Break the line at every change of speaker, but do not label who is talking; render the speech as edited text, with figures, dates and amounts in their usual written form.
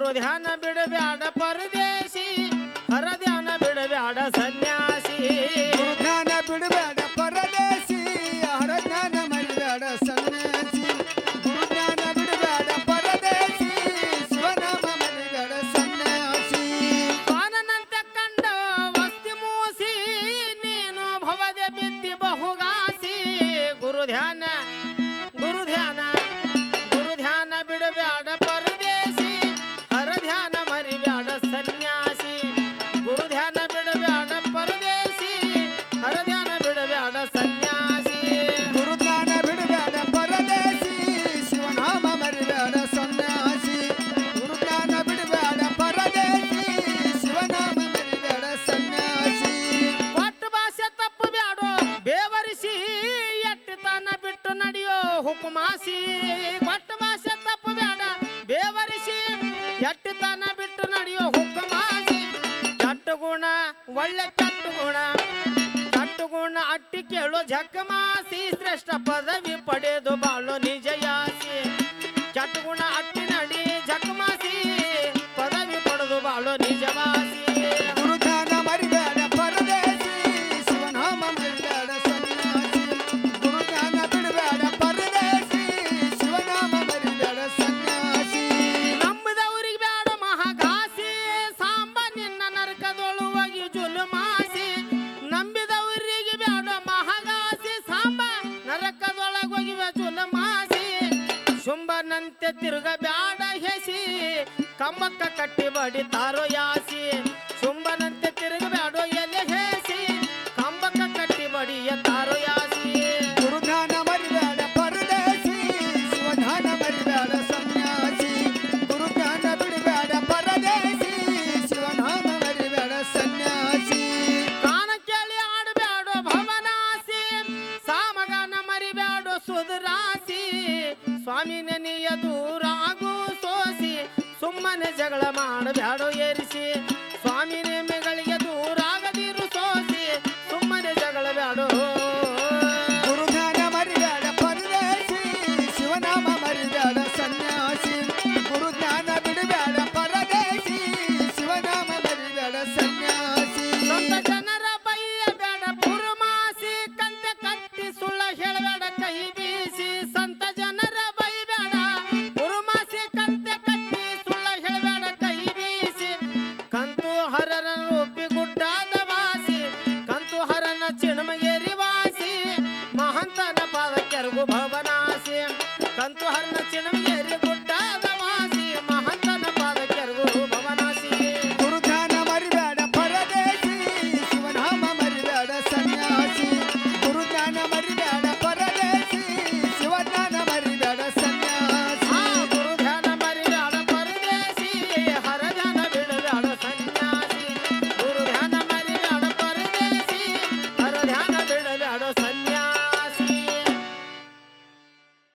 ಗುರು ಧ್ಯಾನ ಬಿಡಬ್ಯಾಡ ಪರದೇಶಿ ಹರ ಧ್ಯಾನ ಬಿಡಬ್ಯಾಡ ಸನ್ಯಾಸಿ
ಗುರು ಧ್ಯಾನ ಬಿಡಬೇಡ ಪರದೇಶಿ ಹರ ಜ್ಞಾನ ಮರಿಬೇಡ ಸನ್ಯಾಸಿ ಗುರು ಧ್ಯಾನ ಬಿಡಬೇಡ ಪರದೇಶಿ ಶಿವನಾಮ ಮರಿಬೇಡ ಸನ್ಯಾಸಿ
ಪಾನನಂತೆ ಕಂಡ ವಸ್ತಿ ಮೂಸಿ ನೀನು ಭವದೆ ಬಿತ್ತಿ ಬಹುಗಾಸಿ ಗುರು ಧ್ಯಾನ ಬಿಡಬ್ಯಾಡ ಪರದೇಶಿ ಹರ ಧ್ಯಾನ ಮರಿಬ್ಯಾಡ ಸನ್ಯಾಸಿ ಗುರು ಧ್ಯಾನ ಬಿಡಬ್ಯಾಡ ಪರದೇಶಿ ಹರ ಧ್ಯಾನ ಬಿಡಬ್ಯಾಡ ಸನ್ಯಾಸಿ
ಗುರು ಜ್ಞಾನ ಬಿಡಬೇಡ ಪರದೇಶಿ ಶಿವನಾಮ ಮರಿಬೇಡ ಸನ್ಯಾಸಿ ಗುರು ಜ್ಞಾನ ಬಿಡಬೇಡ ಪರದೇಶಿ ಶಿವನಾಮ ಮರಿಬೇಡ ಸನ್ಯಾಸಿ
ಒಟ್ಟು ಭಾಷೆ ತಪ್ಪು ಬ್ಯಾಡೋ ಬೇವರಿಸಿ ಎಟ್ಟತನ ಬಿಟ್ಟು ನಡೆಯೋ ಹುಕುಮಾಸಿ ಒಟ್ಟು ಭಾಷೆ ತಪ್ಪು ಬ್ಯಾಡ ಬೇವರಿಸಿ ಎಟ್ಟತನ ಬಿಟ್ಟು ನಡೆಯೋ ಹುಕುಮಾಸಿ ಕೆಟ್ಟು ಗುಣ ಒಳ್ಳೆ ಕೆಟ್ಟು ಗುಣ ಅಟ್ಟಿ ಕೇಳೋ ಜಕ್ಕಮಾಸಿ ಶ್ರೇಷ್ಠ ಪದವಿ ಪಡೆದು ಬಾಳೋ ನಿಜಯಾಸಿ ಕೆಟ್ಟು ಗುಣ ಅಟ್ಟಿ ನಡಿ ಜಕ್ಕಮಾಸಿ ಪದವಿ ಪಡೆದು ಬಾಳೋ ನಿಜವಾಸಿ
ಗುರು ಧ್ಯಾನ ಮರಿಬೇಡ ಪರದೇಶಿ ಶಿವನಾಮ ಮರಿಬೇಡ ಸನ್ಯಾಸಿ ಗುರು ಧ್ಯಾನ ಬಿಡಬೇಡ ಪರದೇಶಿ ಶಿವನಾಮ ಮರಿಬೇಡ ಸನ್ಯಾಸಿ
ನಂಬಿದವರಿಗೆ ಬ್ಯಾಡ ಮಹಾಘಾಸಿ ಸಾಂಬ ನಿನ್ನ ನರಕದೊಳುವಾಗಿ ಜುಲುಮಾಸಿ ನಂಬಿದವರಿಗೆ ಬ್ಯಾಡ ಮಹಾಘಾಸಿ ಸಾಂಬ ನರಕದೊಳಗೋಗಿವ ಜುಲುಮಾಸಿ ಶುಂಭನಂತೆ ತಿರುಗ ಬ್ಯಾಡ ಹೆಸಿ ಕಮ್ಮಕ್ಕ ಕಟ್ಟಿ ಬಡಿತಾರೋ ಯಾಸಿ ಶುಂಭನಂತೆ ತಿರುಗ ಬ್ಯಾಡೋ ಎಲೆ ಹೇಸಿ ಕಂಬಕ್ಕ ಕಟ್ಟಿ ಬಡಿಯ ತಾರೋ ಯಾಸಿ
ಗುರು ಧ್ಯಾನ ಮರಿಬೇಡ ಪರದೇಶಿ ಶಿವಧ್ಯಾನ ಮರಿಬೇಡ ಸನ್ಯಾಸಿ ಗುರು ಧ್ಯಾನ ಬಿಡಬೇಡ ಪರದೇಶಿ ಶಿವನಾಮ ಮರಿಬೇಡ ಸನ್ಯಾಸಿ
ಕಾಣ ಕೇಳಿ ಆಡಬ್ಯಾಡೋ ಭವನಾಸಿ ಸಾಮಗಾನ ಮರಿಬ್ಯಾಡೋ ಸುಧರಾಸಿ ಸ್ವಾಮಿ ನೆನೆಯ ದೂರಾಗು ಸೋಸಿ ಸುಮ್ಮನೆ ಜಗಳ ಮಾಡಬ್ಯಾಡೋ ಏರಿಸಿ ಸ್ವಾಮಿ ನೇಮೆಗಳಿಗೆ